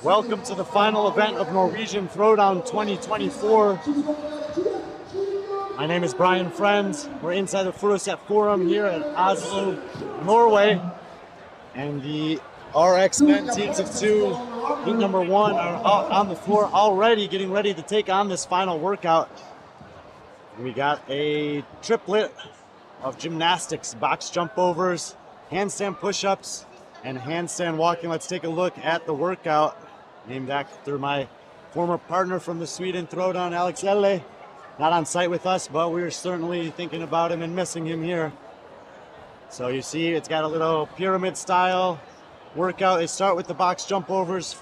Welcome to the final event of Norwegian Throwdown 2024. My name is Brian Friends. We're inside the Furuset Forum here at Oslo, Norway. And the RX men teams of two, heat number one, are out on the floor already getting ready to take on this final workout. We got a triplet of gymnastics, box jump overs, handstand push-ups, and handstand walking. Let's take a look at the workout named after my former partner from the Sweden Throwdown, Elgh. Not on site with us, but we're certainly thinking about him and missing him here. So you see it's got a little pyramid style workout. They start with the box jump overs,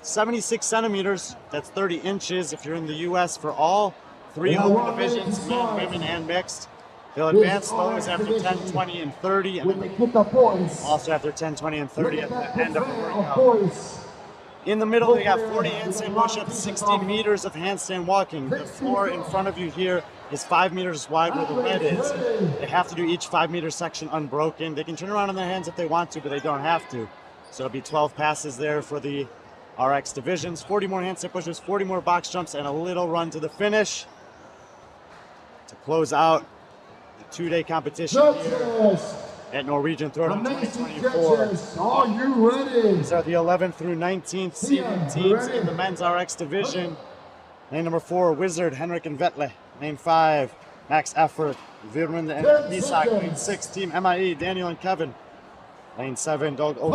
76 centimeters, that's 30 inches if you're in the US for all three over divisions, men, women, and mixed. They'll advance those after 10, 20, and 30, and then also after 10, 20, and 30 at the end of the workout. In the middle, they got 40 handstand push-ups, 60 meters of handstand walking. The floor in front of you here is 5 meters wide where the red is. They have to do each 5-meter section unbroken. They can turn around on their hands if they want to, but they don't have to. So it'll be 12 passes there for the RX divisions, 40 more handstand push-ups, 40 more box jumps, and a little run to the finish to close out the two-day competition here at Norwegian Throwdown 2024. Are you ready? These are the 11th through 19th seeded teams in the men's RX division. Lane number 4, Wizard, Henrik and Vetle. Lane 5, Max Effort, Virmund and Isak. Lane 6, Team MIE, Daniel and Kevin. Lane 7, Dog Old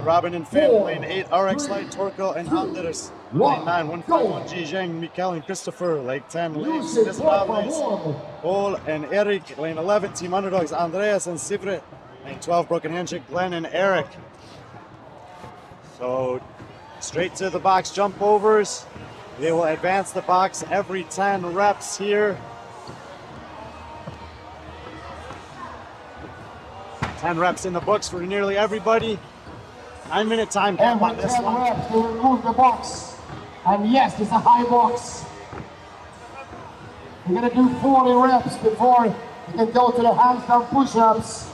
Robin and Finn. Lane 8, RX Light, Torko and Anders. Lane 9, 151 Ji Zheng, Mikael and Christopher. Lane 10, Lane Desirables, Paul and Eric. Lane 11, Team Underdogs, Andreas and Sivre. Lane 12, Broken Handshake, Glenn and Eric. So straight to the box jump overs. They will advance the box every 10 reps here. 10 reps in the books for nearly everybody. 9-minute time cap on this one. Reps to remove the box. And yes, it's a high box. You're gonna do 40 reps before you can go to the handstand push-ups.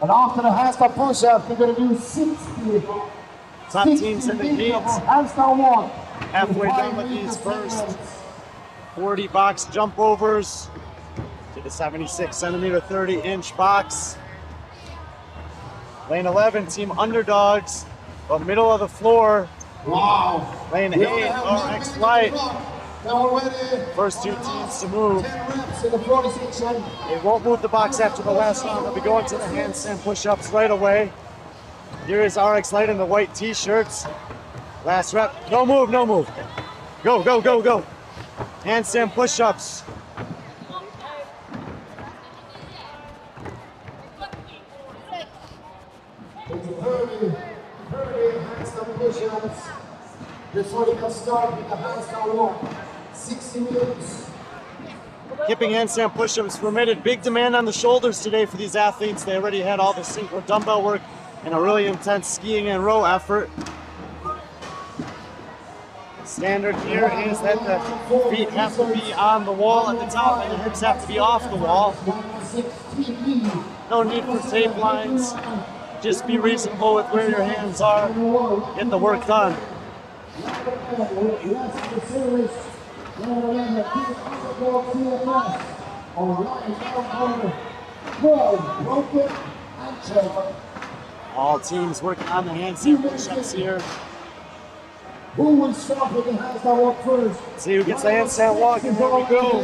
And after the handstand push-ups, you're gonna do 60. Top teams in the heat. Handstand walk. Halfway done with these first 40 box jump overs to the 76 centimeter, 30 inch box. Lane 11, Team Underdogs, the middle of the floor. Wow. Lane 8, RX Light. First two teams to move. 10 reps in the 40 section. They won't move the box after the last round. They'll be going to the handstand push-ups right away. Here is RX Light in the white t-shirts. Last rep. No move, no move. Go, go, go, go. Handstand push-ups. Handstand push-ups. Before you can start with the handstand walk. 60 meters. Kipping handstand push-ups permitted. Big demand on the shoulders today for these athletes. They already had all the synchro dumbbell work and a really intense skiing and row effort. Standard here is that the feet have to be on the wall at the top and the hips have to be off the wall. No need for tape lines. Just be reasonable with where your hands are. Get the work done. All teams working on the handstand push-ups here. Who will start with the handstand walk first? See who gets the handstand walk, and here we go.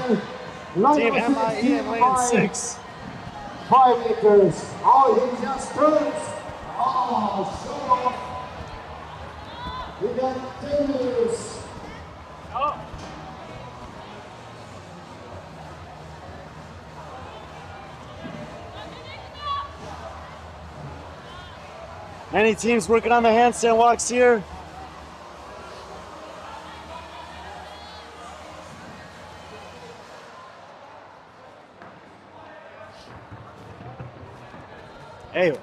Team MIE in lane 6. 5 meters. Oh, he just turns. Oh, show off. We got 10 meters. Oh. Many teams working on the handstand walks here. Hey.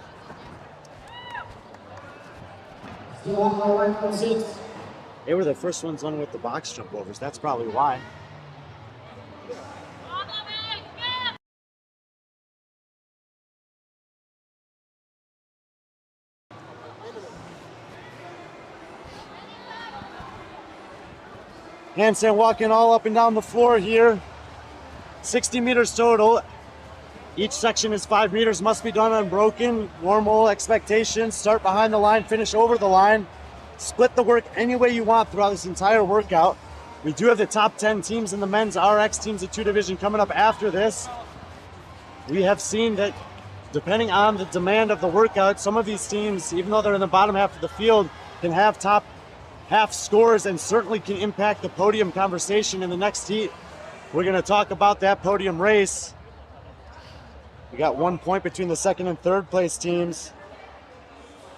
They were the first ones on with the box jump overs. That's probably why. Handstand walking all up and down the floor here. 60 meters total. Each section is 5 meters, must be done unbroken. Normal expectations, start behind the line, finish over the line. Split the work any way you want throughout this entire workout. We do have the top 10 teams in the men's RX teams of 2 division coming up after this. We have seen that depending on the demand of the workout, some of these teams, even though they're in the bottom half of the field, can have top half scores and certainly can impact the podium conversation in the next heat. We're going to talk about that podium race. We got 1 point between the second and third place teams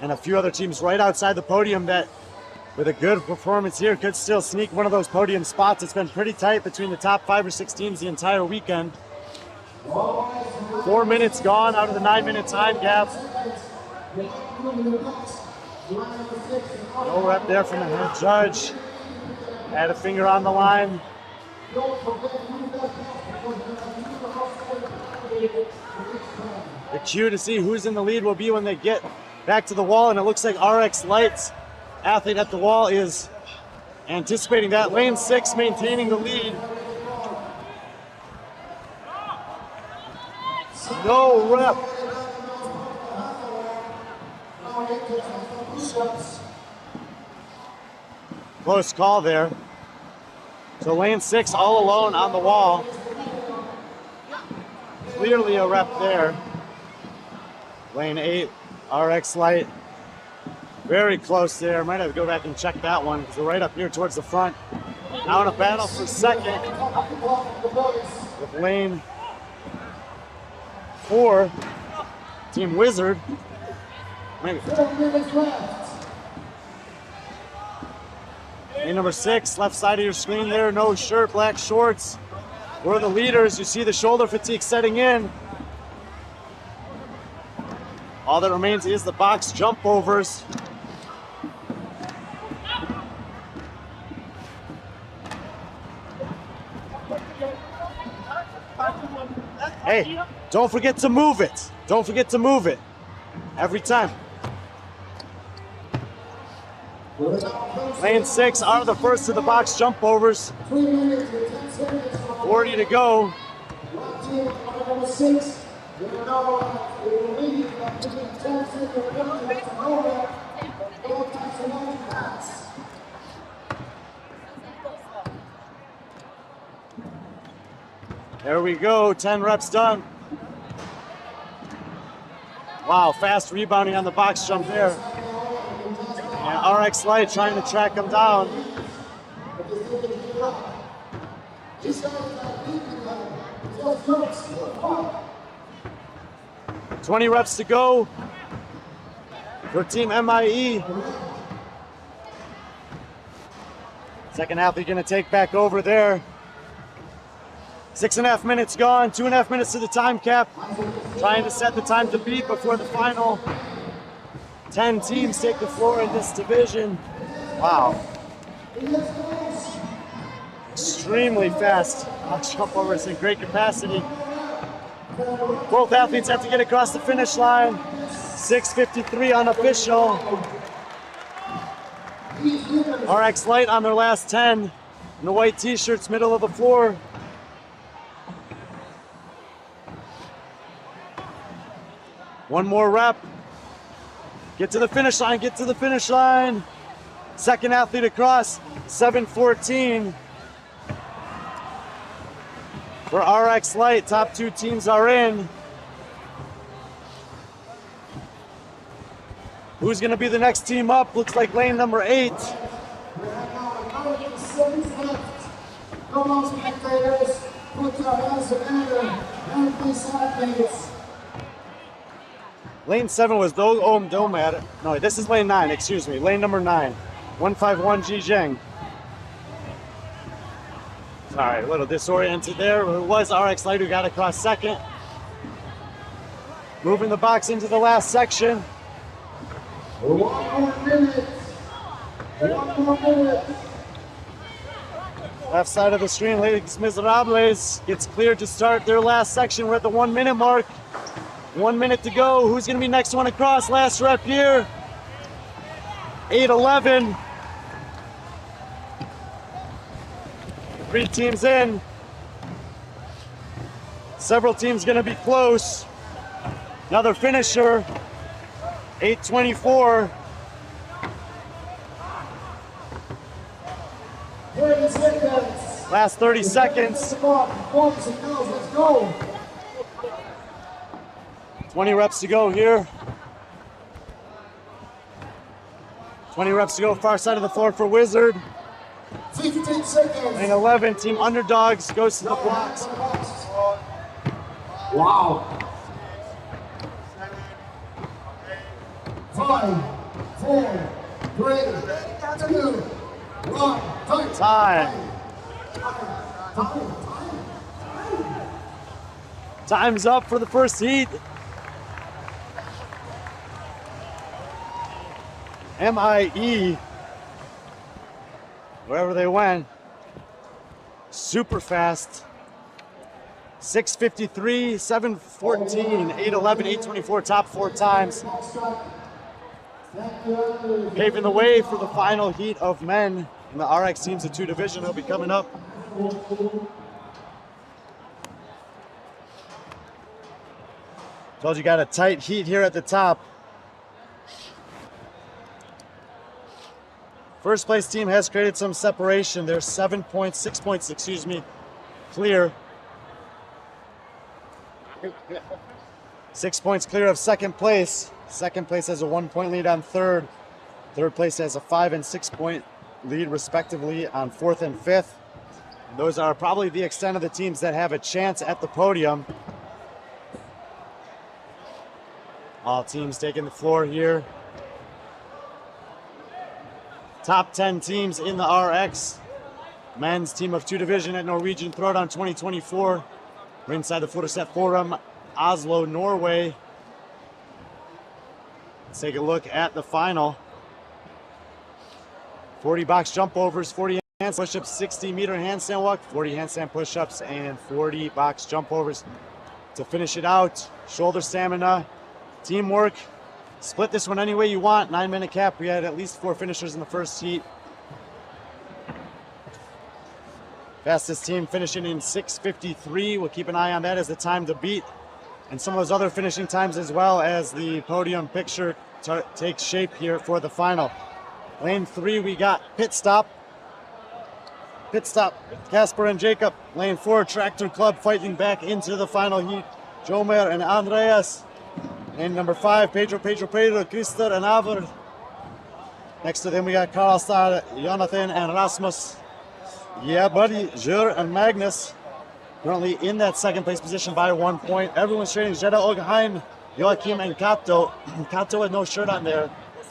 and a few other teams right outside the podium that, with a good performance here, could still sneak one of those podium spots. It's been pretty tight between the top 5 or 6 teams the entire weekend. 4 minutes gone out of the 9-minute time gap. No rep there from the head judge. Had a finger on the line. The cue to see who's in the lead will be when they get back to the wall, and it looks like RX Light's athlete at the wall is anticipating that. Lane 6 maintaining the lead. No rep. Close call there. So lane 6 all alone on the wall. Clearly a rep there. Lane 8, RX Light. Very close there. Might have to go back and check that one because they're right up here towards the front. Now in a battle for second with lane 4, Team Wizard. Maybe. Lane number 6, left side of your screen there, no shirt, black shorts. We're the leaders. You see the shoulder fatigue setting in. All that remains is the box jump overs. Hey, don't forget to move it. Don't forget to move it. Every time. Lane 6 are the first of the box jump overs. 40 to go. There we go, 10 reps done. Wow, fast rebounding on the box jump there. And RX Light trying to track him down. 20 reps to go for Team MIE. Second athlete gonna take back over there. 6.5 minutes gone, 2.5 minutes to the time cap. Trying to set the time to beat before the final 10 teams take the floor in this division. Wow. Extremely fast jump overs in great capacity. Both athletes have to get across the finish line. 6:53 unofficial. RX Light on their last 10 in the white t-shirts, middle of the floor. One more rep. Get to the finish line, get to the finish line. Second athlete across, 7:14. For RX Light, top 2 teams are in. Who's gonna be the next team up? Looks like lane number 8. Come on, spectators, put your hands together and be athletes. Lane 7 was Domad. No, this is lane 9, excuse me. Lane number 9. 151 Zhejiang. Sorry, a little disoriented there. It was RX Light who got across second. Moving the box into the last section. 1 more minute. 1 more minute. Left side of the screen, Les Miserables gets cleared to start their last section. We're at the 1 minute mark. 1 minute to go. Who's going to be next one across? Last rep here. 8:11. 3 teams in. Several teams gonna be close. Another finisher, 8:24. 30 seconds. Last 30 seconds. Boys and girls, let's go. 20 reps to go here. 20 reps to go, far side of the floor for Wizard. 15 seconds. And 11, team underdogs goes to the blocks. Wow. 5, 4, 3, 2, 1. Time. Time's up for the first heat. MIE, wherever they went, super fast. 6:53, 7:14, 8:11, 8:24, top 4 times. Paving the way for the final heat of men in the RX teams of 2 division. Will be coming up. Told you got a tight heat here at the top. First place team has created some separation. They're 7 points, 6 points, excuse me, clear. 6 points clear of second place. Second place has a 1-point lead on third. Third place has a 5 and 6 point lead respectively on fourth and fifth. Those are probably the extent of the teams that have a chance at the podium. All teams taking the floor here. Top 10 teams in the RX. Men's team of 2 division at Norwegian Throwdown 2024. We're inside the Furuset Forum, Oslo, Norway. Let's take a look at the final. 40 box jump overs, 40 handstand push-ups, 60 meter handstand walk, 40 handstand push-ups, and 40 box jump overs. To finish it out, shoulder stamina, teamwork. Split this one any way you want. 9-minute cap. We had at least 4 finishers in the first heat. Fastest team finishing in 6:53. We'll keep an eye on that as the time to beat. And some of those other finishing times as well as the podium picture takes shape here for the final. Lane 3, we got Pit Stop. Pit Stop, Casper and Jacob. Lane 4, Tractor Club fighting back into the final heat. Jomer and Andreas. And number 5, Pedro, Christer and Aver. Next to them we got Karlstad, Jonathan and Rasmus. Yeah, buddy, Jur and Magnus. Currently in that second place position by 1 point. Everyone's training Jeda Ogheim, Joachim and Kato. Kato had no shirt on there.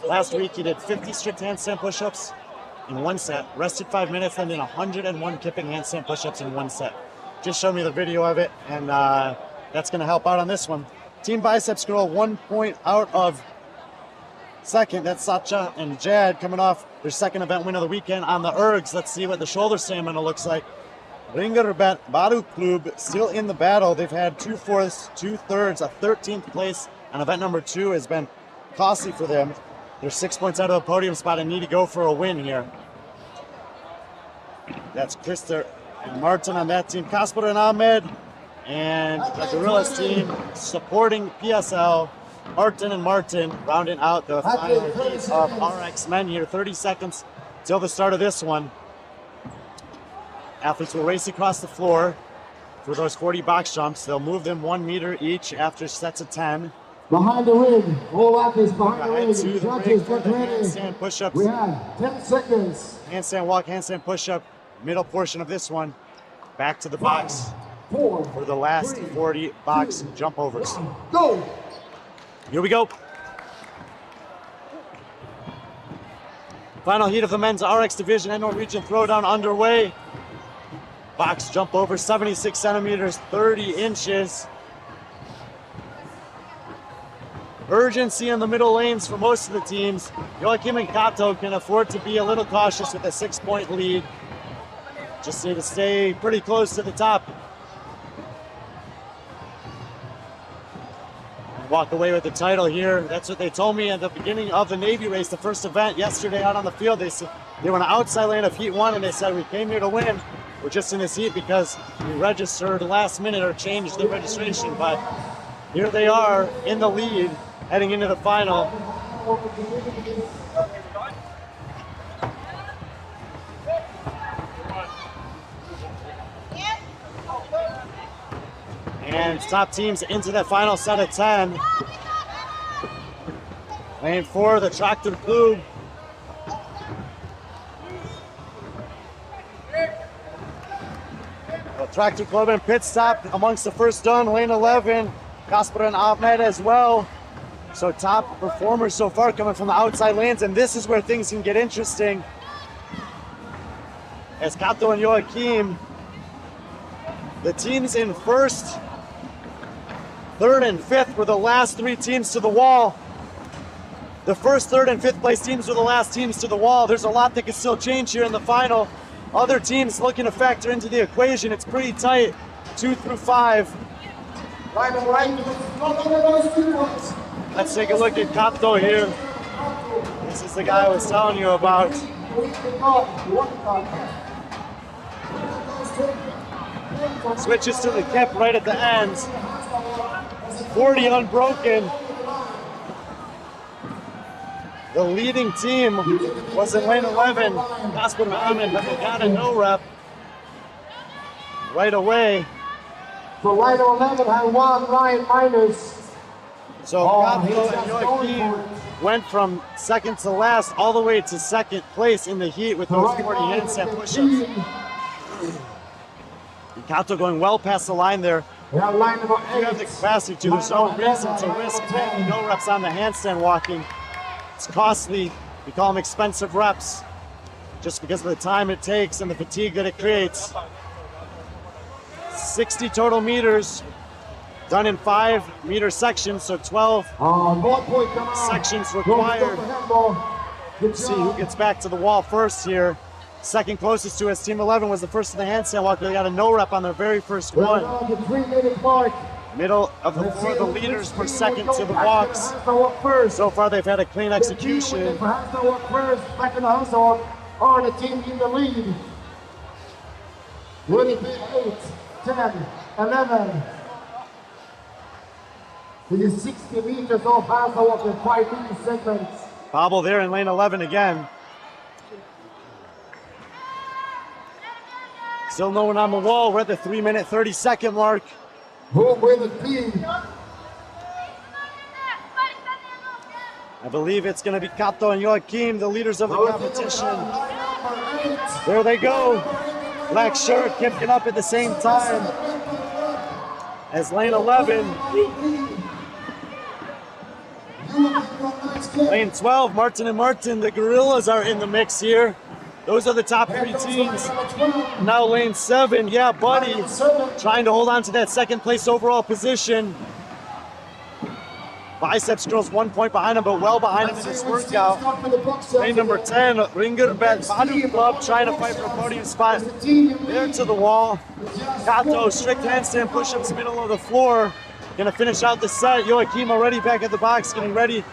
Last week he did 50 strict handstand push-ups in 1 set, rested 5 minutes, and then 101 kipping handstand push-ups in 1 set. Just showed me the video of it, and that's gonna help out on this one. Team biceps girl 1 point out of second. That's Sacha and Jad coming off their second event win of the weekend on the ergs. Let's see what the shoulder stamina looks like. Ringer Baru Klub still in the battle. They've had 2 fourths, 2 thirds, a 13th place on event number 2 has been costly for them. They're 6 points out of the podium spot and need to go for a win here. That's Krister and Martin on that team. Kasper and Ahmed. And the Gorillas team supporting PSL, Martin and Martin, rounding out the final heat of RX men here. 30 seconds till the start of this one. Athletes will race across the floor for those 40 box jumps. They'll move them 1 meter each after sets of 10. Behind the ring, all athletes behind the ring. To the ring for the handstand push-ups. We have 10 seconds. Handstand walk, handstand push-up, middle portion of this one. Back to the box. 4, for the last 40 box jump overs. Go! Here we go. Final heat of the men's RX division and Norwegian Throwdown underway. Box jump over 76 centimeters, 30 inches. Urgency in the middle lanes for most of the teams. Joachim and Kato can afford to be a little cautious with a 6 point lead. Just need to stay pretty close to the top. Walk away with the title here. That's what they told me at the beginning of the Navy race, the first event yesterday out on the field. They said they were in the outside lane of heat 1 and they said we came here to win. we're just in this heat because we registered last minute or changed the registration, but here they are in the lead heading into the final. And top teams into that final set of 10. Lane 4, the Tractor Club. The Tractor Club and pit stop amongst the first done. Lane 11, Kasper and Ahmed as well. So top performers so far coming from the outside lanes, and this is where things can get interesting. As Kato and Joachim, the teams in first, third, and fifth were the last three teams to the wall. The first, third, and fifth place teams were the last teams to the wall. There's a lot that can still change here in the final. Other teams looking to factor into the equation. It's pretty tight, 2 through 5. Let's take a look at Kato here. This is the guy I was telling you about. Switches to the kip right at the end. 40 unbroken. The leading team was in lane 11, Kasper Ahmed, but they got a no rep right away. So lane 11 had one right minus. So Kato and Joachim went from second to last all the way to second place in the heat with those 40 handstand push-ups. Kato going well past the line there. We have line number 8. You have the capacity to. There's no reason to risk taking no reps on the handstand walking. It's costly. We call them expensive reps just because of the time it takes and the fatigue that it creates. 60 total meters done in 5-meter sections, so 12 sections required. Let's see who gets back to the wall first here. Second closest to us, Team 11 was the first in the handstand walk. They got a no rep on their very first one. Middle of the floor, the leaders per second to the walks. So far, they've had a clean execution. Second are the team in the lead. 8, 10, 11. This is 60 meters off handstand walk in 5 segments. Bobble there in lane 11 again. Still no one on the wall. We're at the 3-minute, 30-second mark. Who will it be? I believe it's going to be Kato and Joachim, the leaders of the competition. There they go. Black shirt kicking up at the same time as lane 11. Lane 12, Martin and Martin, the Gorillas are in the mix here. Those are the top 3 teams. Now lane 7, yeah, Buddy, trying to hold on to that second place overall position. Biceps girls 1 point behind him, but well behind him in this workout. Lane number 10, Ringer Badu Club trying to fight for a podium spot. There to the wall. Kato, strict handstand push-ups, middle of the floor. Gonna finish out the set. Joachim already back at the box, getting ready,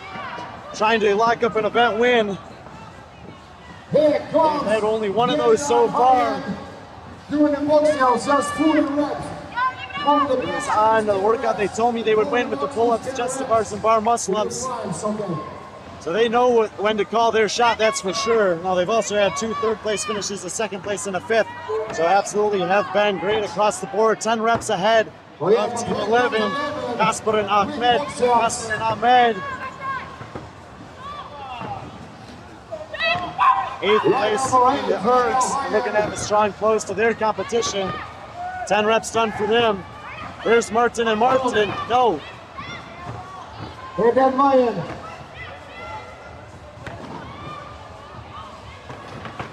trying to lock up an event win. They've had only one of those so far. Doing the box now, just 40 reps. It was on the workout they told me they would win with the pull-ups, chest bars, and bar muscle-ups. So they know when to call their shot, that's for sure. Now they've also had 2 third-place finishes, a 2nd place and a 5th. So absolutely have been great across the board. 10 reps ahead of Team 11. Kasper and Ahmed. Kasper and Ahmed. 8th place in the Elgh, looking to have a strong close to their competition. 10 reps done for them. There's Martin and Martin. No. Hey, Dan Mayan.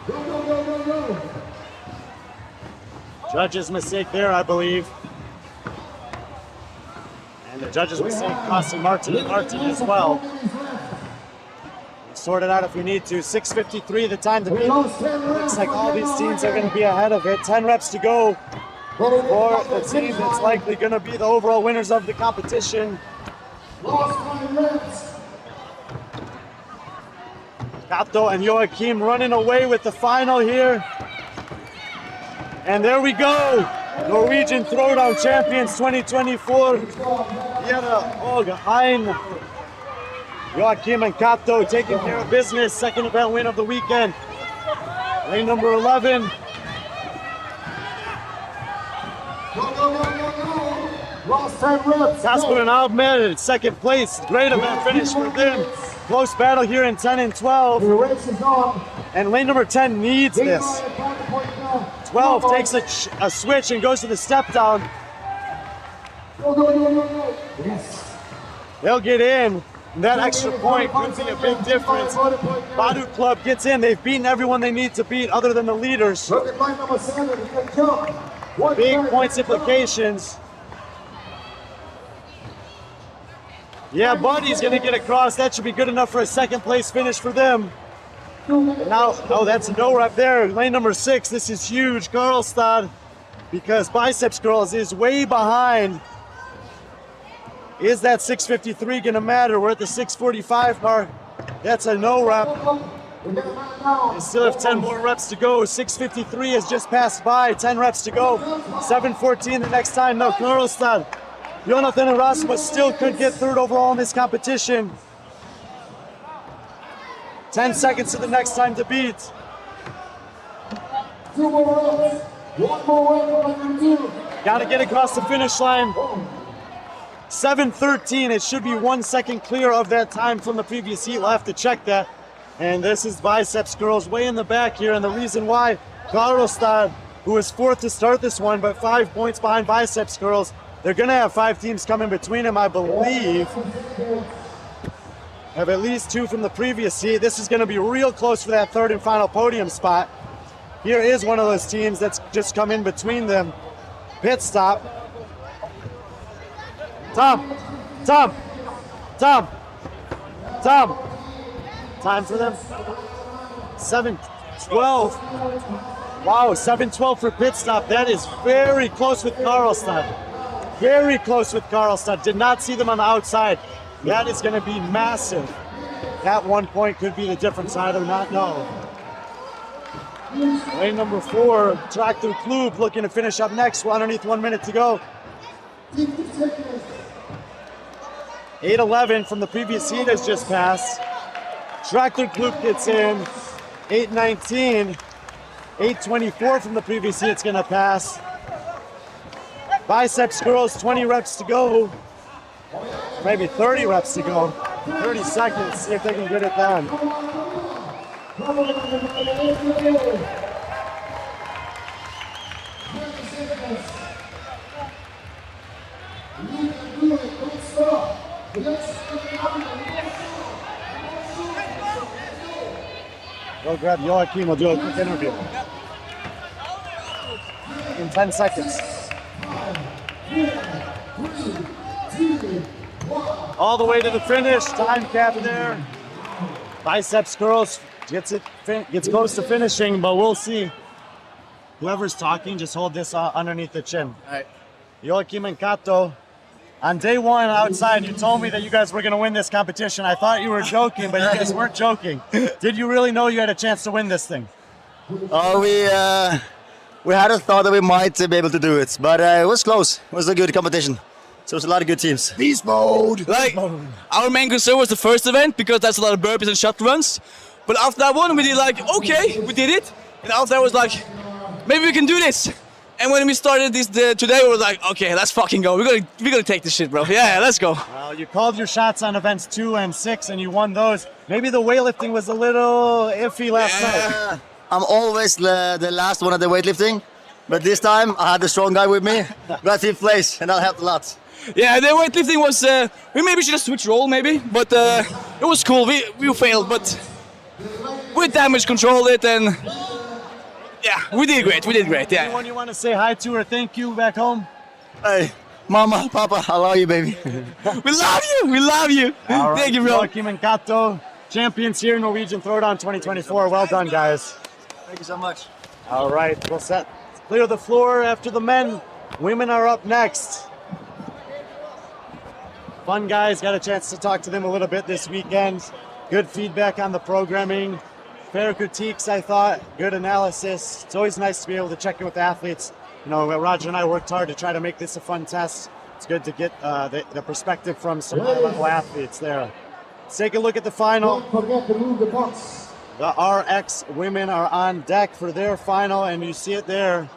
Go. Judge's mistake there, I believe. And the judge's mistake costing Martin and Martin as well. Sort it out if we need to. 6:53 the time to beat. Looks like all these teams are going to be ahead of it. 10 reps to go for the team that's likely going to be the overall winners of the competition. Kato and Joachim running away with the final here. And there we go. Norwegian Throwdown Champions 2024. Elgh, Hein, Joachim and Kato taking care of business. Second event win of the weekend. Lane number 11. Last 10 reps. Casper and Ahmed, second place. Great event finish for them. Close battle here in 10 and 12. The race is on. And lane number 10 needs this. 12 takes a switch and goes to the step down. Yes. They'll get in. And that extra point could be a big difference. Badu Club gets in. They've beaten everyone they need to beat other than the leaders. Look at line number 7. He can jump. Big points implications. Yeah, Buddy's going to get across. That should be good enough for a second place finish for them. Now, oh, that's a no rep there. Lane number 6. This is huge. Karlstad, because Biceps Girls is way behind. Is that 6:53 going to matter? We're at the 6:45 mark. That's a no rep. They still have 10 more reps to go. 6:53 has just passed by. 10 reps to go. 7:14 the next time. No, Karlstad. Jonathan and Rasmus still could get third overall in this competition. 10 seconds to the next time to beat. 2 more reps. 1 more rep. Got to get across the finish line. 7:13. It should be 1 second clear of that time from the previous heat. We'll have to check that. And this is Biceps Girls way in the back here. And the reason why Karlstad, who was 4th to start this one, but 5 points behind Biceps Girls, they're going to have 5 teams coming between them, I believe. Have at least 2 from the previous heat. This is going to be real close for that 3rd and final podium spot. Here is one of those teams that's just come in between them. Pit stop. Tom. Time for them. 7:12. Wow, 7:12 for pit stop. That is very close with Karlstad. Very close with Karlstad. Did not see them on the outside. That is going to be massive. That 1 point could be the difference. I do not know. Lane number 4, Tractor Klub looking to finish up next. We're underneath 1 minute to go. 8:11 from the previous heat has just passed. Tractor Klub gets in. 8:19. 8:24 from the previous heat's going to pass. Biceps Girls, 20 reps to go. Maybe 30 reps to go. 30 seconds, see if they can get it done. Go grab Joachim, we'll do a quick interview. In 10 seconds. All the way to the finish, time cap there. Biceps Girls gets close to finishing, but we'll see. Whoever's talking, just hold this underneath the chin. All right. Joachim and Kato, on day 1 outside, you told me that you guys were going to win this competition. I thought you were joking, but you guys weren't joking. Did you really know you had a chance to win this thing? Oh, we had a thought that we might be able to do it, but it was close. It was a good competition. So it was a lot of good teams. Beast mode. Like, our main concern was the first event because that's a lot of burpees and shot runs. But after that one, we did like, okay, we did it. And after that was like, maybe we can do this. And when we started this today, we were like, okay, let's fucking go. We're gonna take this shit, bro. Yeah, let's go. Well, you called your shots on events 2 and 6, and you won those. Maybe the weightlifting was a little iffy last night. I'm always the last one at the weightlifting, but this time I had the strong guy with me. Got 5th place, and that helped a lot. Yeah, the weightlifting was, we maybe should have switched role maybe, but it was cool. We failed, but we damage controlled it, and yeah, we did great, yeah. Anyone you want to say hi to or thank you back home? Hey, Mama, Papa, I love you, baby. We love you. All right, Thank you, bro. Joachim and Kato, champions here in Norwegian Throwdown 2024. Well done, guys. Thank you so much. All right, we'll clear the floor after the men. Women are up next. Fun guys, got a chance to talk to them a little bit this weekend. Good feedback on the programming. fair critiques, I thought. Good analysis. It's always nice to be able to check in with athletes. You know, Roger and I worked hard to try to make this a fun test. It's good to get the perspective from some high-level athletes there. Let's take a look at the final. Don't forget to move the box. The RX women are on deck for their final, and you see it there.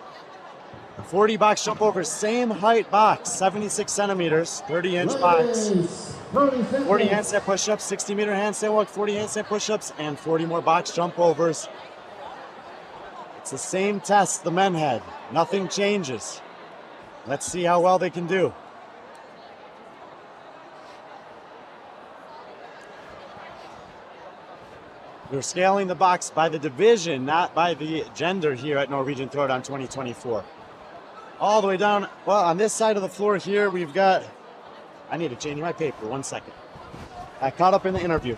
40 box jump over, same height box, 76 centimeters, 30-inch box. 40 handstand push-ups, 60-meter handstand walk, 40 handstand push-ups, and 40 more box jump overs. It's the same test the men had. Nothing changes. Let's see how well they can do. We're scaling the box by the division, not by the gender here at Norwegian Throwdown 2024. All the way down, well, on this side of the floor here, we've got, I need to change my paper, 1 second. I caught up in the interview.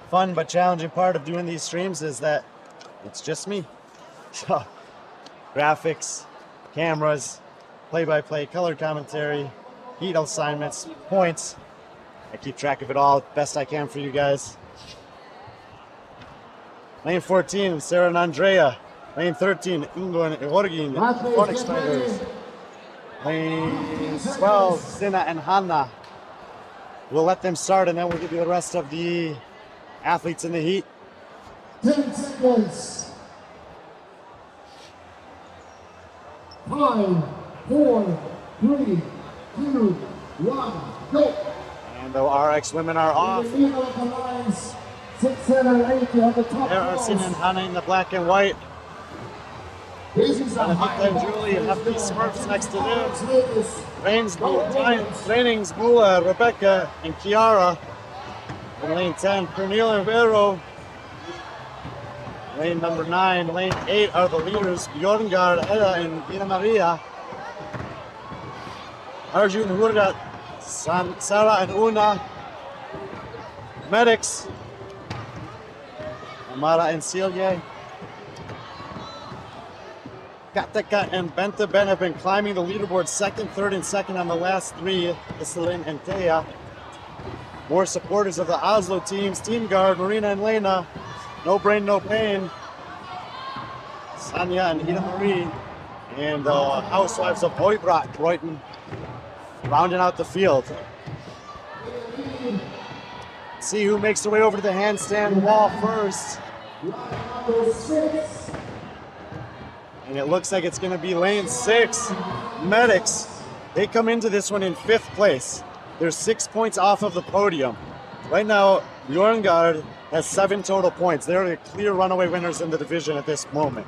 Fun but challenging part of doing these streams is that it's just me. So, graphics, cameras, play-by-play, color commentary, heat assignments, points. I keep track of it all best I can for you guys. Lane 14, Sarah and Andrea. Lane 13, Ingo and Jorgin, phonics fighters. Lane 12, Sina and Hanna. We'll let them start and then we'll give you the rest of the athletes in the heat. 10 seconds. 5, 4, 3, 2, 1, go. And the RX women are off. Lines, 6, 7, 8, you have the top There are Sina and Hanna in the black and white. Anahita and Julie have these Smurfs next to them. Trainingsbula, Rebecca, and Kiara. In lane 10, Pernille and Vero. Lane number 9, lane 8 are the leaders, Bjorngard, Hedda, and Ina Maria. Arjun, Hurgat, Sarah, and Una. Medics, Amara and Silje. Kateka and Bente Ben have been climbing the leaderboard second, third, and second on the last 3. Iselin and Thea. More supporters of the Oslo teams. Team Guard, Marina and Lena. No Brain, No Pain. Sanya and Ida Marie. And the housewives of Hoybrat, Breuten, rounding out the field. Let's see who makes their way over to the handstand wall first. And it looks like it's going to be lane 6, Medics. They come into this one in 5th place. They're 6 points off of the podium. Right now, Bjorngard has 7 total points. They're the clear runaway winners in the division at this moment.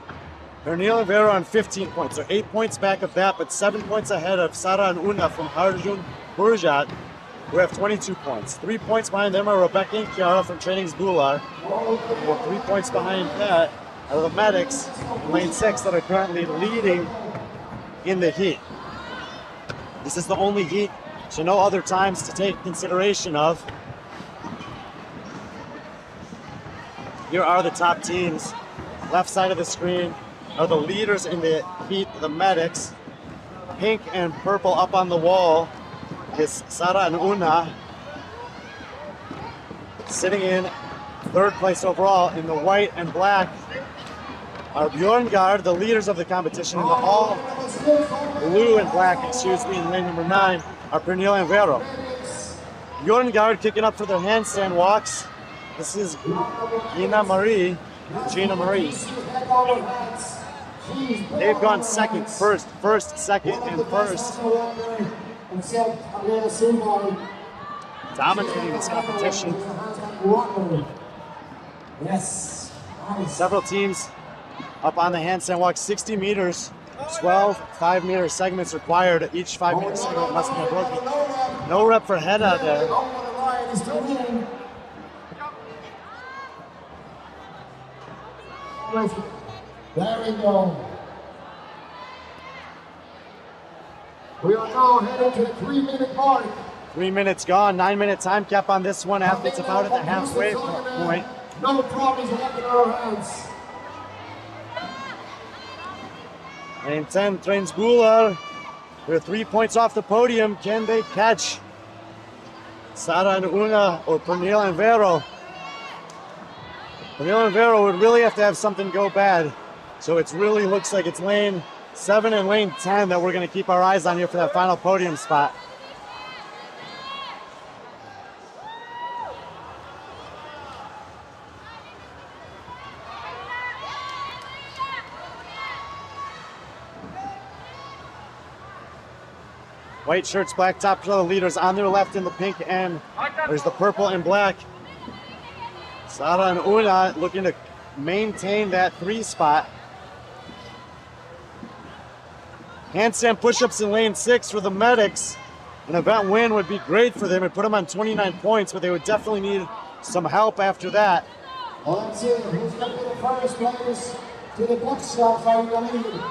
Pernille and Vera on 15 points. They're 8 points back of that, but 7 points ahead of Sara and Una from Arjun Burjat, who have 22 points. 3 points behind them are Rebecca and Kiara from Trainingsbular. 3 points behind that are the Medics in lane 6 that are currently leading in the heat. This is the only heat, so no other times to take consideration of. Here are the top teams. Left side of the screen are the leaders in the heat, the Medics. Pink and purple up on the wall is Sara and Una. Sitting in 3rd place overall. In the white and black are Bjorngard, the leaders of the competition. In the all blue and black, in lane number 9 are Pernille and Vero. Bjorngard kicking up for their handstand walks. This is Gina Marie. They've gone second, first, second, and first. Dominating this competition. Yes. Several teams up on the handstand walk, 60 meters, 12 5-meter segments required. Each 5-meter segment must be broken. No rep for Hedda there. There we go. We are now heading to the 3-minute mark. 3 minutes gone, 9-minute time cap on this one. Athletes about at the halfway point. No problems happening in our hands. Lane 10, Trainingsbular. They're 3 points off the podium. Can they catch Sara and Una or Pernille and Vero? O'Neill and Vero would really have to have something go bad. So it really looks like it's lane 7 and lane 10 that we're going to keep our eyes on here for that final podium spot. White shirts, black tops are the leaders. On their left in the pink end, there's the purple and black. Sara and Una looking to maintain that 3 spot. Handstand push-ups in lane 6 for the medics. An event win would be great for them and put them on 29 points, but they would definitely need some help after that. Let's see who's going to be the first players to the box shot by the lead.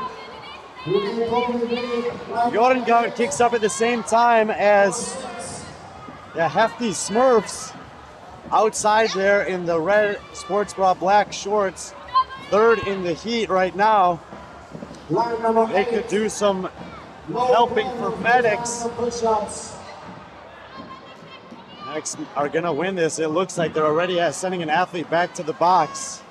Jordan kicks up at the same time as the Hefty Smurfs outside there in the red sports bra, black shorts. 3rd in the heat right now. They could do some helping for medics. Medics are going to win this. It looks like they're already sending an athlete back to the box.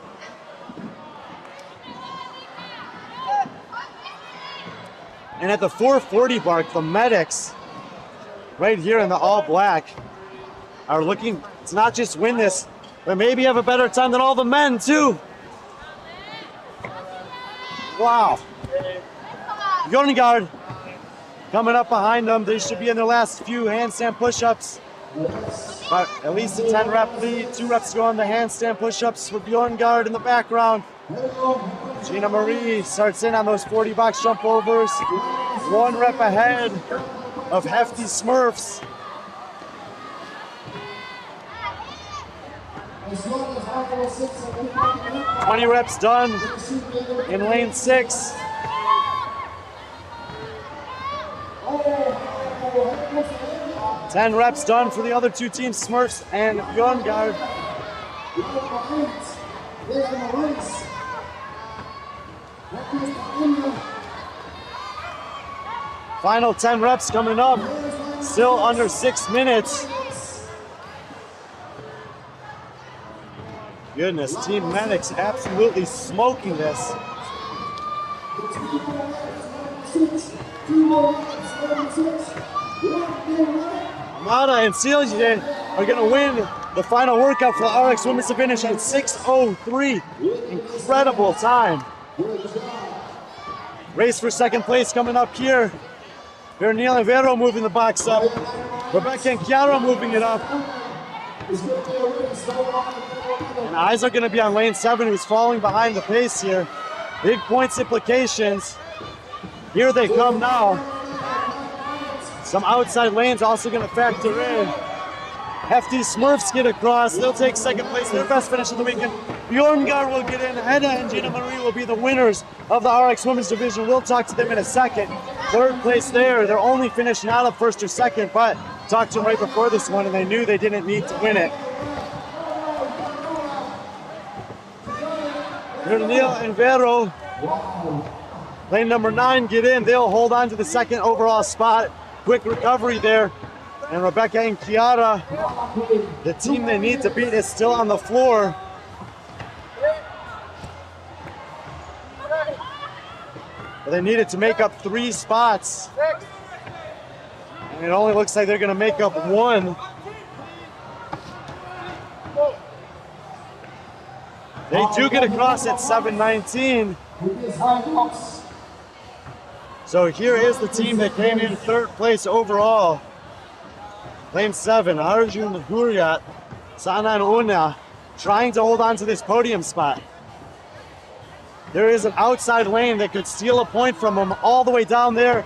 And at the 440 mark, the medics, right here in the all black, are looking to not just win this, but maybe have a better time than all the men too. Wow. Jordan coming up behind them. They should be in their last few handstand push-ups. But at least a 10 rep lead. 2 reps to go on the handstand push-ups for Bjorngard in the background. Gina Marie starts in on those 40 box jump overs. 1 rep ahead of Hefty Smurfs. "20 reps done in lane 6. "10 reps done for the other 2 teams, Smurfs and Bjorngard. Final 10 reps coming up, still under 6 minutes. Goodness, Team Medics absolutely smoking this. Amada and Celia are going to win the final workout for the RX Women's to finish at 6:03. Incredible time. Race for 2nd place coming up here. Neil and Vero moving the box up. Rebecca and Chiara moving it up. And eyes are going to be on lane 7, who's falling behind the pace here. Big points implications. Here they come now. Some outside lanes also going to factor in. Hefty Smurfs get across. They'll take 2nd place, their best finish of the weekend. Bjorngard will get in. Hedda and Gina Marie will be the winners of the RX Women's Division. We'll talk to them in a second. 3rd place there. They're only finished not up 1st or 2nd, but talked to them right before this one, and they knew they didn't need to win it. Neil and Vero, lane number 9, get in. They'll hold on to the 2nd overall spot. Quick recovery there. And Rebecca and Chiara, the team they need to beat, is still on the floor. But they needed to make up 3 spots. And it only looks like they're going to make up 1. They do get across at 7:19. So here is the team that came in 3rd place overall. Lane 7, Arjun Huriat, Sana and Una, trying to hold on to this podium spot. There is an outside lane that could steal a point from them all the way down there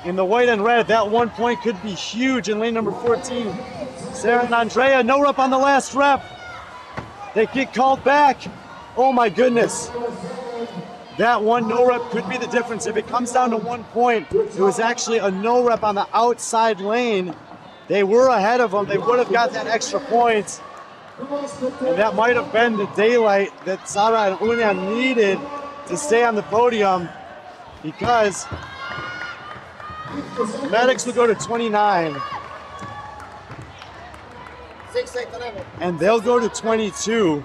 in the white and red. That 1 point could be huge in lane number 14. Sarah and Andrea, no rep on the last rep. They get called back. Oh my goodness. That 1 no rep could be the difference. If it comes down to 1 point, it was actually a no rep on the outside lane. They were ahead of them. They would have got that extra point. And that might have been the daylight that Sara and Una needed to stay on the podium, because Medics will go to 29. And they'll go to 22.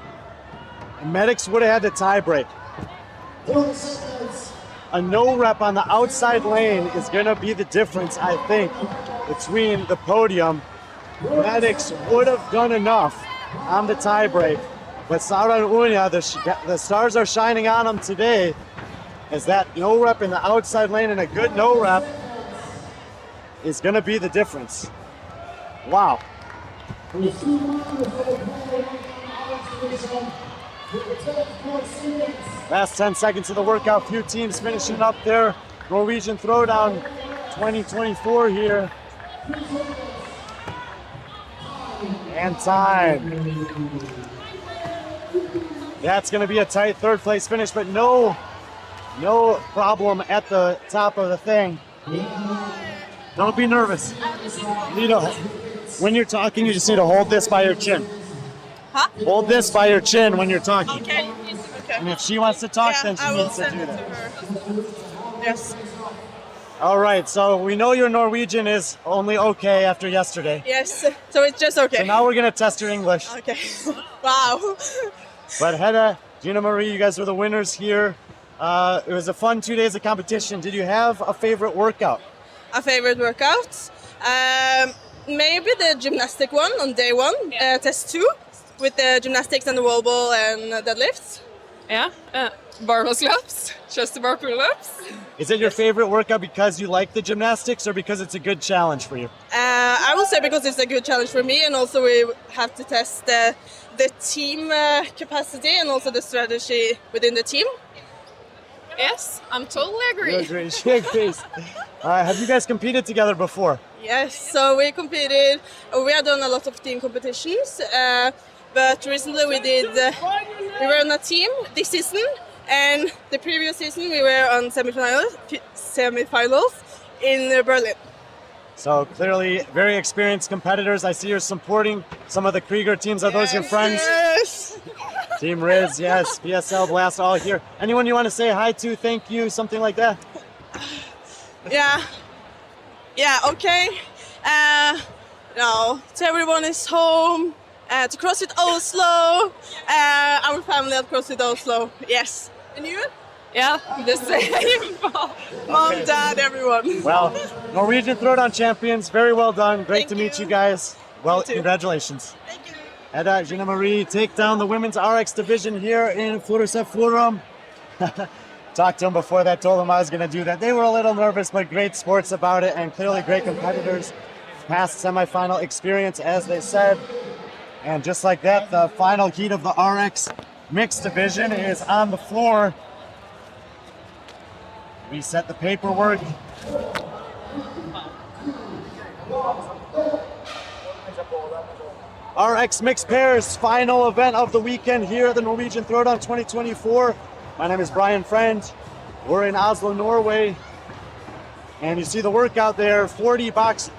Medics would have had the tie break. 30 seconds. A no rep on the outside lane is going to be the difference, I think, between the podium. Medics would have done enough on the tie break, but Sauron Unya, the stars are shining on them today, as that no rep in the outside lane and a good no rep is going to be the difference. Wow. Last 10 seconds of the workout, few teams finishing up their Norwegian Throwdown 2024 here. And time. That's going to be a tight third place finish, but no problem at the top of the thing. Don't be nervous. When you're talking, you just need to hold this by your chin. Huh? Hold this by your chin when you're talking. Okay. And if she wants to talk, Yeah, then she I will needs to send do it to that. her. Yes. All right, so we know your Norwegian is only okay after yesterday. Yes. So it's just okay. So now we're going to test your English. Okay. Wow. But Hedda, Gina Marie, you guys were the winners here. It was a fun 2 days of competition. Did you have a favorite workout? A favorite workout? Maybe the gymnastic one on day one, test 2, with the gymnastics and the wall ball and deadlifts. Yeah, barbell squats, chest to bar pull-ups. Is it your favorite workout because you like the gymnastics or because it's a good challenge for you? I will say because it's a good challenge for me, and also we have to test the team capacity and also the strategy within the team. Yes, I'm totally agree. You agree. She agrees. Have you guys competed together before? Yes, so we competed. We have done a lot of team competitions, but recently we were on a team this season, and the previous season we were on semifinals in Berlin. So clearly very experienced competitors. I see you're supporting some of the Krieger teams. Are those your friends? Yes. Team Riz, yes. PSL Blast, all here. Anyone you want to say hi to, thank you, something like that? Yeah, okay. No, to everyone is home, to CrossFit Oslo, our family at CrossFit Oslo, yes. And you? Yeah, the same. Mom, dad, everyone. Well, Norwegian Throwdown champions, very well done. Great Thank to meet you. you guys. Well, You too. congratulations. Thank you. Hedda, Gina Marie take down the women's RX division here in Furuset Forum. Talked to them before that, told them I was going to do that. They were a little nervous, but great sports about it and clearly great competitors. Past semifinal experience, as they said. And just like that, the final heat of the RX mixed division is on the floor. Reset the paperwork. RX Mixed Pairs, final event of the weekend here at the Norwegian Throwdown 2024. My name is Brian Friend. We're in Oslo, Norway. And you see the workout there, 40 box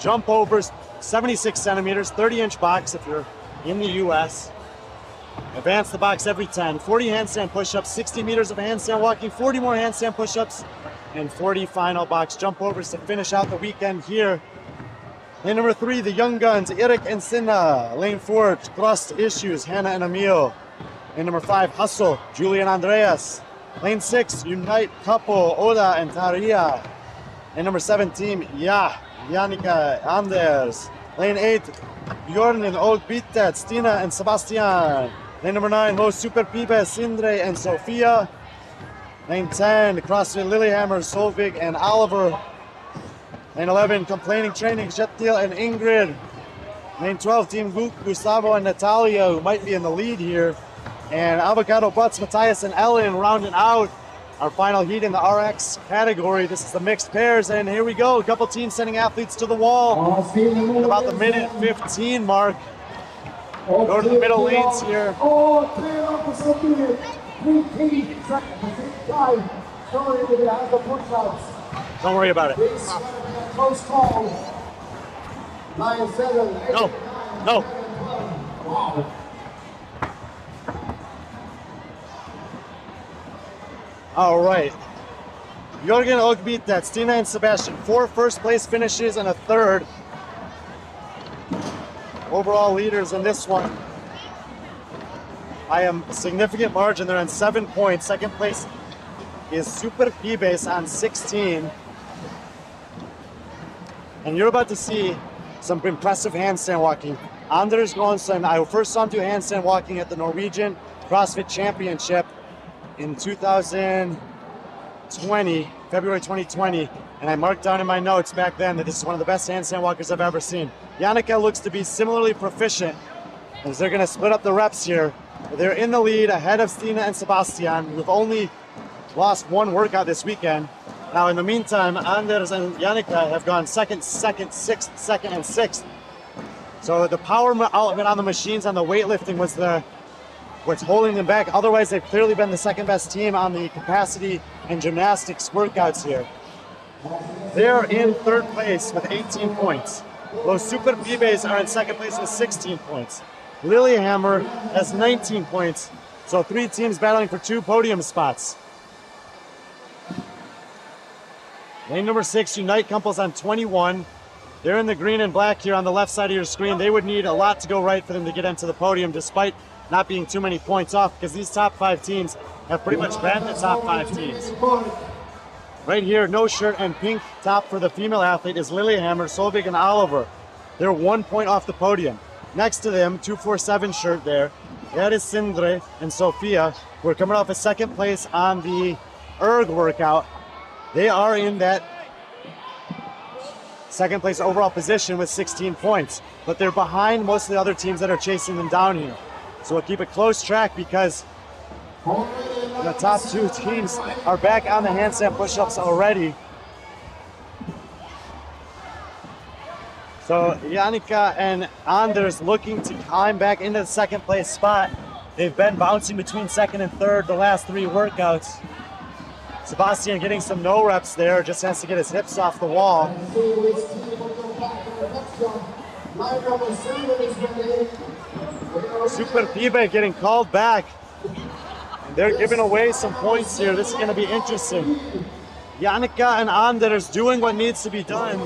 jump overs, 76 centimeters, 30-inch box if you're in the US. Advance the box every 10, 40 handstand push-ups, 60 meters of handstand walking, 40 more handstand push-ups, and 40 final box jump overs to finish out the weekend here. Lane number 3, the Young Guns, Erik and Sinna. Lane 4, Trust Issues, Hannah and Emil. Lane number 5, Hustle, Julie and Andreas. Lane 6, Unite Couple, Oda and Taria. Lane number 7, Team Jannica Anders. Lane 8, Bjorn and Old Bitet, Stina and Sebastian. Lane number 9, Mo Super Pibe, Sindre and Sofia. Lane 10, CrossFit Lillehammer, Solvig and Oliver. Lane 11, Complaining Training, Kjetil and Ingrid. Lane 12, Team Guk, Gustavo and Natalia, who might be in the lead here. And Avocado Butts, Matthias and Ellen rounding out our final heat in the RX category. This is the mixed pairs, and here we go. A couple teams sending athletes to the wall at about the minute 15 mark. Go to the middle lanes here. Don't worry about it. Close call. 9-7. No. All right. Jorgen Ogbit, Stina and Sebastian, 4 first place finishes and a 3rd. Overall leaders in this one. by a significant margin. They're on 7 points. Second place is Super Pibes on 16. And you're about to see some impressive handstand walking. Anders Gonsen, I first saw him do handstand walking at the Norwegian CrossFit Championship in 2020, February 2020, and I marked down in my notes back then that this is one of the best handstand walkers I've ever seen. Yannicka looks to be similarly proficient, as they're going to split up the reps here. They're in the lead ahead of Stina and Sebastian, who've only lost one workout this weekend. Now, in the meantime, Anders and Yannicka have gone second, sixth, second, and sixth. So the power element on the machines on the weightlifting was what's holding them back. Otherwise, they've clearly been the second best team on the capacity and gymnastics workouts here. They're in third place with 18 points. Los Super Pibes are in second place with 16 points. Lillehammer has 19 points. So 3 teams battling for 2 podium spots. Lane number 6, Unite Couples on 21. They're in the green and black here on the left side of your screen. They would need a lot to go right for them to get into the podium, despite not being too many points off, because these top 5 teams have pretty much been the top 5 teams. Right here, no shirt and pink top for the female athlete is Lillehammer, Solvig, and Oliver. They're 1 point off the podium. Next to them, 247 shirt there, that is Sindre and Sophia, who are coming off a second place on the Elgh workout. They are in that second place overall position with 16 points, but they're behind most of the other teams that are chasing them down here. So we'll keep a close track because the top 2 teams are back on the handstand push-ups already. So Yannicka and Anders looking to climb back into the second place spot. They've been bouncing between second and third the last 3 workouts. Sebastian getting some no reps there, just has to get his hips off the wall. Super Pibe getting called back. And they're giving away some points here. This is going to be interesting. Yannicka and Anders doing what needs to be done.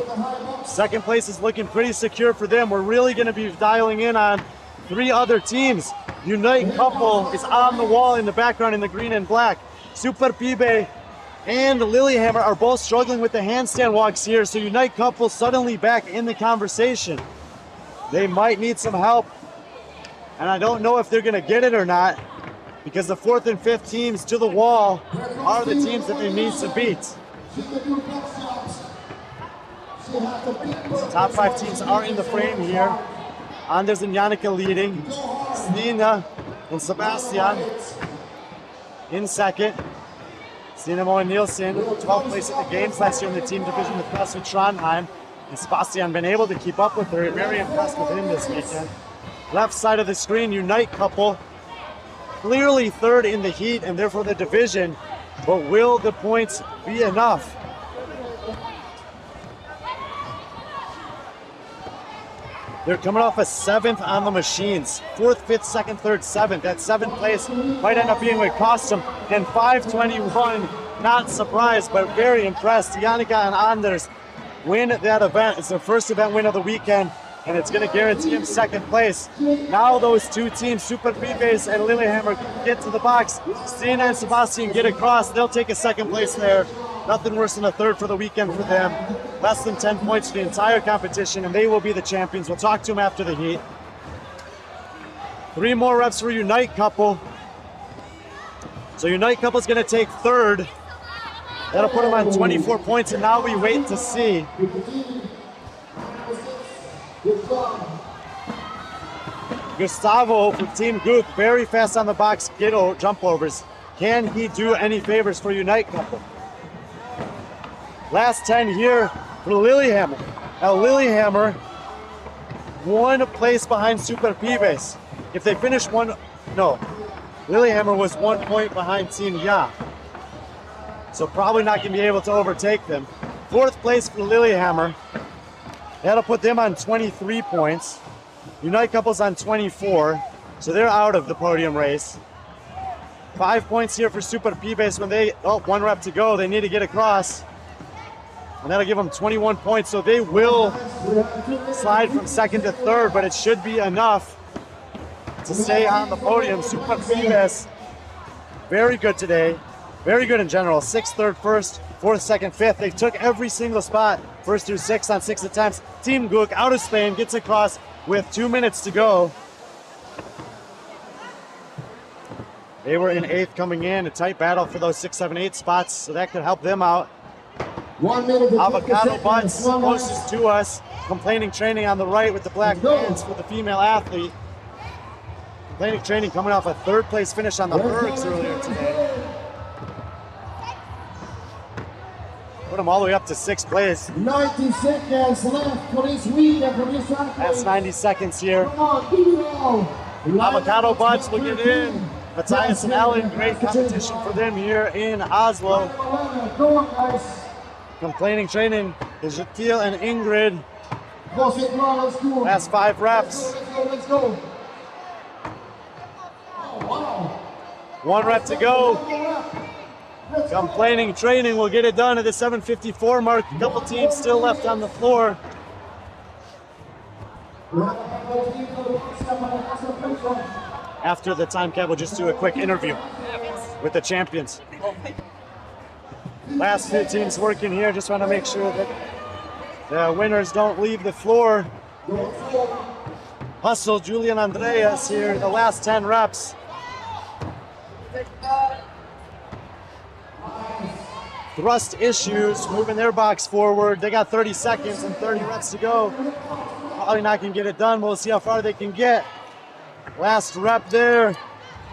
Second place is looking pretty secure for them. We're really going to be dialing in on 3 other teams. Unite Couple is on the wall in the background in the green and black. Super Pibe and Lillehammer are both struggling with the handstand walks here, so Unite Couple suddenly back in the conversation. They might need some help, and I don't know if they're going to get it or not, because the 4th and 5th teams to the wall are the teams that they need to beat. The top 5 teams are in the frame here. Anders and Yannicka leading. Stina and Sebastian in second. Stina Moen Nielsen, 12th place at the games last year in the team division with CrossFit Trondheim. And Sebastian been able to keep up with her. Very impressed with him this weekend. Left side of the screen, Unite Couple. Clearly third in the heat and therefore the division. But will the points be enough? They're coming off a 7th on the machines. 4th, 5th, 2nd, 3rd, 7th. That 7th place might end up being what cost them. And 5:21, not surprised, but very impressed. Yannicka and Anders win that event. It's their first event win of the weekend, and it's going to guarantee them second place. Now those 2 teams, Super Pibes and Lillehammer, get to the box. Stina and Sebastian get across. They'll take a second place there. Nothing worse than a third for the weekend for them. Less than 10 points for the entire competition, and they will be the champions. We'll talk to them after the heat. 3 more reps for Unite Couple. So Unite Couple is going to take third. That'll put them on 24 points, and now we wait to see. Gustavo from Team Guth, very fast on the box, jump overs. Can he do any favors for Unite Couple? Last 10 here for Lillehammer. Now Lillehammer, 1 place behind Super Pibes. If they finish Lillehammer was 1 point behind Team Ja. So probably not going to be able to overtake them. 4th place for Lillehammer. That'll put them on 23 points. Unite Couple's on 24, so they're out of the podium race. 5 points here for Super Pibes when they, 1 rep to go, they need to get across. And that'll give them 21 points, so they will slide from 2nd to 3rd, but it should be enough to stay on the podium. Super Fibes, very good today. Very good in general. 6th, 3rd, 1st, 4th, 2nd, 5th. They took every single spot. 1st through 6th on 6 attempts. Team Guk out of Spain gets across with 2 minutes to go. They were in 8th coming in. A tight battle for those 6, 7, 8 spots, so that could help them out. 1 minute and 50 Avocado seconds. Butts One lap. closest to us. Complaining training on the right with the black pants for the female athlete. Complaining training coming off a 3rd place finish on the Bergs earlier today. Put them all the way up to 6th place. 90 seconds left for this week and for this round. That's 90 seconds here. Come on, give it all. Avocado Butts will get in. Matthias and Ellen, great competition for them here in Oslo. Go on, guys. Complaining training is Jatil and Ingrid. Go, sit down, let's go. Last 5 reps. Let's go, let's go. Oh, wow. 1 rep to go. Complaining training will get it done at the 7:54 mark. A couple teams still left on the floor. After the time cap, we'll just do a quick interview with the champions. Last few teams working here. Just want to make sure that the winners don't leave the floor. Hustle, Julian Andreas here, the last 10 reps. Thrust issues, moving their box forward. They got 30 seconds and 30 reps to go. Probably not gonna get it done. We'll see how far they can get. Last rep there.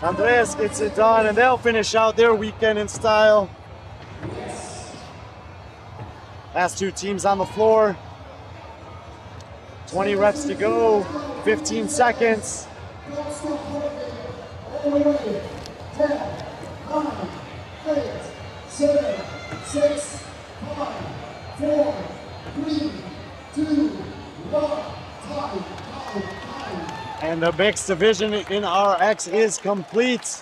Andreas gets it done, and they'll finish out their weekend in style. Last 2 teams on the floor. 20 reps to go, 15 seconds. 10, 9, 8, 7, 6, 5, 4, 3, 2, 1. Time. And the mixed division in RX is complete.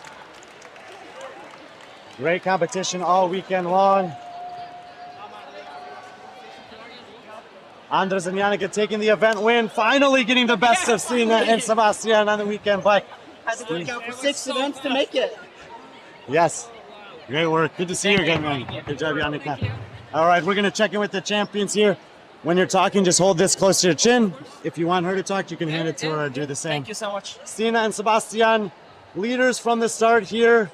Great competition all weekend long. Andres and Yannicka taking the event win, finally getting the best of Stina and Sebastian on the weekend bike. Had to work out for 6 events to make it. Yes, great work. Good to see you again, man. Good job, Yannicka. All right, we're gonna check in with the champions here. When you're talking, just hold this close to your chin. If you want her to talk, you can hand it to her or do the same. Thank you so much. Stina and Sebastian, leaders from the start here.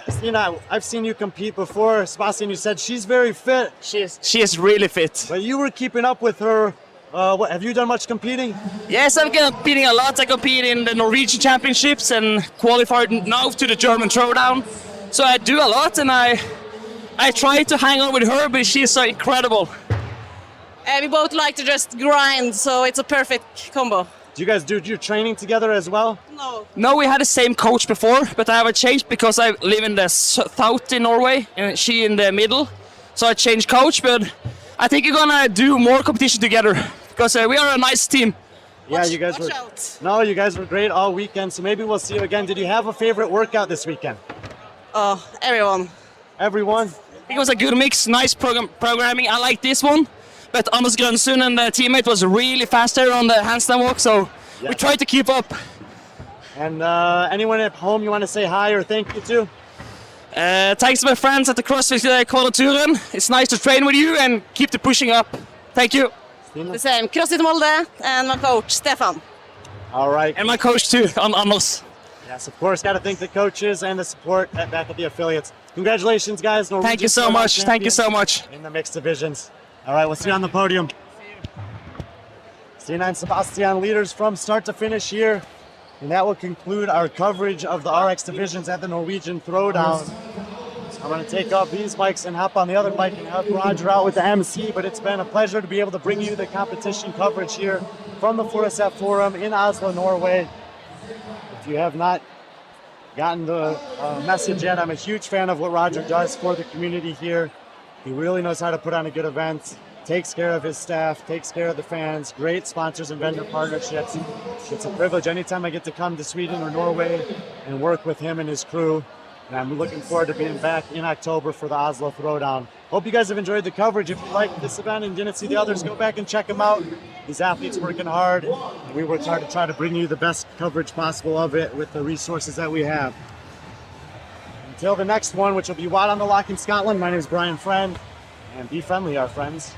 Stina, I've seen you compete before. Sebastian, you said she's very fit, She is really fit. but you were keeping up with her. Have you done much competing? Yes, I'm competing a lot. I compete in the Norwegian Championships and qualified now to the German Throwdown. So I do a lot, and I try to hang on with her, but she's so incredible. We both like to just grind, so it's a perfect combo. Do you guys do your training together as well? No. No, we had the same coach before, but I have a change because I live in the south in Norway and she in the middle. So I changed coach, but I think we're gonna do more competition together because we are a nice team. Yeah, you guys Watch were. out. No, you guys were great all weekend. So maybe we'll see you again. Did you have a favorite workout this weekend? Everyone. Everyone? It was a good mix, nice programming. I like this one, but Anders Grønsund and the teammate was really faster on the handstand walk, so we tried to keep up. And anyone at home you want to say hi or thank you to? Thanks to my friends at the CrossFit Kvadraturen. It's nice to train with you and keep the pushing up. Thank you. The same. CrossFit Molde and my coach, Stefan. All right. And my coach too, Anders. Yes, of course. Got to thank the coaches and the support back at the affiliates. Congratulations, guys. Thank you so much. Thank you so much. In the mixed divisions. All right, we'll see you on the podium. Stina and Sebastian, leaders from start to finish here. And that will conclude our coverage of the RX divisions at the Norwegian Throwdown. I'm going to take off these bikes and hop on the other bike and help Roger out with the MC, but it's been a pleasure to be able to bring you the competition coverage here from the Furuset Forum in Oslo, Norway. If you have not gotten the message yet, I'm a huge fan of what Roger does for the community here. He really knows how to put on a good event, takes care of his staff, takes care of the fans, great sponsors and vendor partnerships. It's a privilege anytime I get to come to Sweden or Norway and work with him and his crew. And I'm looking forward to being back in October for the Oslo Throwdown. Hope you guys have enjoyed the coverage. If you liked this event and didn't see the others, go back and check them out. These athletes working hard. And we worked hard to try to bring you the best coverage possible of it with the resources that we have. Until the next one, which will be Wide on the Lock in Scotland, my name is Brian Friend, and be friendly, our friends.